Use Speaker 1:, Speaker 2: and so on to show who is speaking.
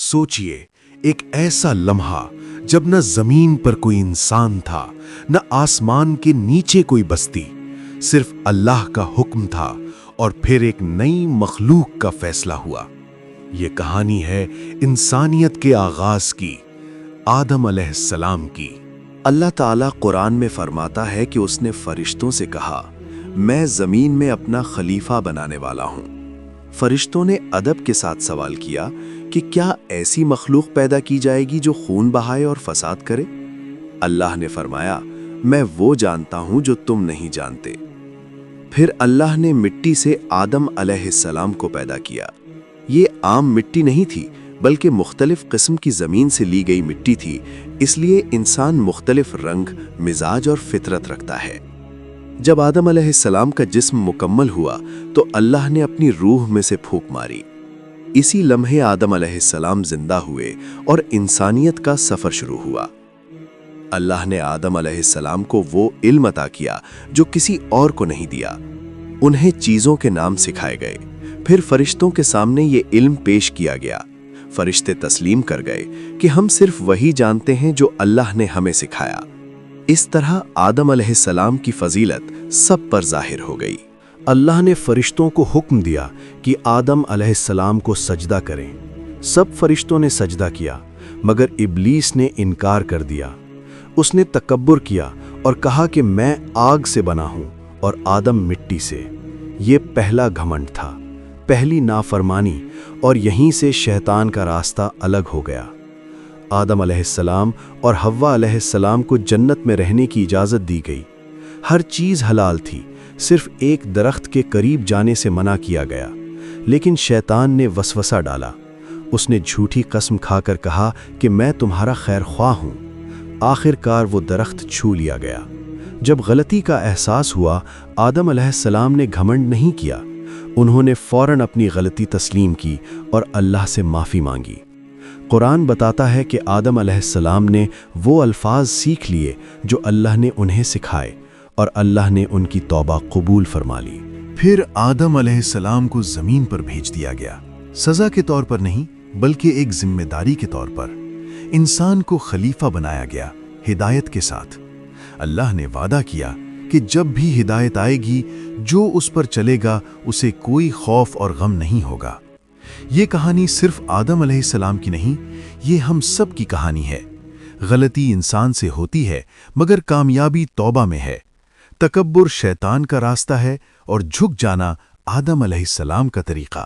Speaker 1: سوچئے، ایک ایسا لمحہ جب نہ زمین پر کوئی انسان تھا، نہ آسمان کے نیچے کوئی بستی، صرف اللہ کا حکم تھا اور پھر ایک نئی مخلوق کا فیصلہ ہوا۔ یہ کہانی ہے انسانیت کے آغاز کی، آدم علیہ السلام کی۔
Speaker 2: اللہ تعالیٰ قرآن میں فرماتا ہے کہ اس نے فرشتوں سے کہا، میں زمین میں اپنا خلیفہ بنانے والا ہوں۔ فرشتوں نے ادب کے ساتھ سوال کیا کہ کیا ایسی مخلوق پیدا کی جائے گی جو خون بہائے اور فساد کرے؟ اللہ نے فرمایا، میں وہ جانتا ہوں جو تم نہیں جانتے۔ پھر اللہ نے مٹی سے آدم علیہ السلام کو پیدا کیا۔ یہ عام مٹی نہیں تھی، بلکہ مختلف قسم کی زمین سے لی گئی مٹی تھی، اس لیے انسان مختلف رنگ، مزاج اور فطرت رکھتا ہے۔ جب آدم علیہ السلام کا جسم مکمل ہوا تو اللہ نے اپنی روح میں سے پھونک ماری۔ اسی لمحے آدم علیہ السلام زندہ ہوئے اور انسانیت کا سفر شروع ہوا۔ اللہ نے آدم علیہ السلام کو وہ علم عطا کیا جو کسی اور کو نہیں دیا۔ انہیں چیزوں کے نام سکھائے گئے، پھر فرشتوں کے سامنے یہ علم پیش کیا گیا۔ فرشتے تسلیم کر گئے کہ ہم صرف وہی جانتے ہیں جو اللہ نے ہمیں سکھایا۔ اس طرح آدم علیہ السلام کی فضیلت سب پر ظاہر ہو گئی۔
Speaker 1: اللہ نے فرشتوں کو حکم دیا کہ آدم علیہ السلام کو سجدہ کریں۔ سب فرشتوں نے سجدہ کیا، مگر ابلیس نے انکار کر دیا۔ اس نے تکبر کیا اور کہا کہ میں آگ سے بنا ہوں اور آدم مٹی سے۔ یہ پہلا گھمنڈ تھا، پہلی نافرمانی، اور یہیں سے شیطان کا راستہ الگ ہو گیا۔ آدم علیہ السلام اور حوا علیہ السلام کو جنت میں رہنے کی اجازت دی گئی۔ ہر چیز حلال تھی، صرف ایک درخت کے قریب جانے سے منع کیا گیا۔ لیکن شیطان نے وسوسہ ڈالا۔ اس نے جھوٹی قسم کھا کر کہا کہ میں تمہارا خیر خواہ ہوں۔ آخر کار وہ درخت چھو لیا گیا۔ جب غلطی کا احساس ہوا، آدم علیہ السلام نے گھمنڈ نہیں کیا۔ انہوں نے فوراً اپنی غلطی تسلیم کی اور اللہ سے معافی مانگی۔ قرآن بتاتا ہے کہ آدم علیہ السلام نے وہ الفاظ سیکھ لیے جو اللہ نے انہیں سکھائے، اور اللہ نے ان کی توبہ قبول فرما لی۔
Speaker 3: پھر آدم علیہ السلام کو زمین پر بھیج دیا گیا، سزا کے طور پر نہیں بلکہ ایک ذمہ داری کے طور پر۔ انسان کو خلیفہ بنایا گیا، ہدایت کے ساتھ۔ اللہ نے وعدہ کیا کہ جب بھی ہدایت آئے گی، جو اس پر چلے گا اسے کوئی خوف اور غم نہیں ہوگا۔ یہ کہانی صرف آدم علیہ السلام کی نہیں، یہ ہم سب کی کہانی ہے۔ غلطی انسان سے ہوتی ہے، مگر کامیابی توبہ میں ہے۔ تکبر شیطان کا راستہ ہے اور جھک جانا آدم علیہ السلام کا طریقہ۔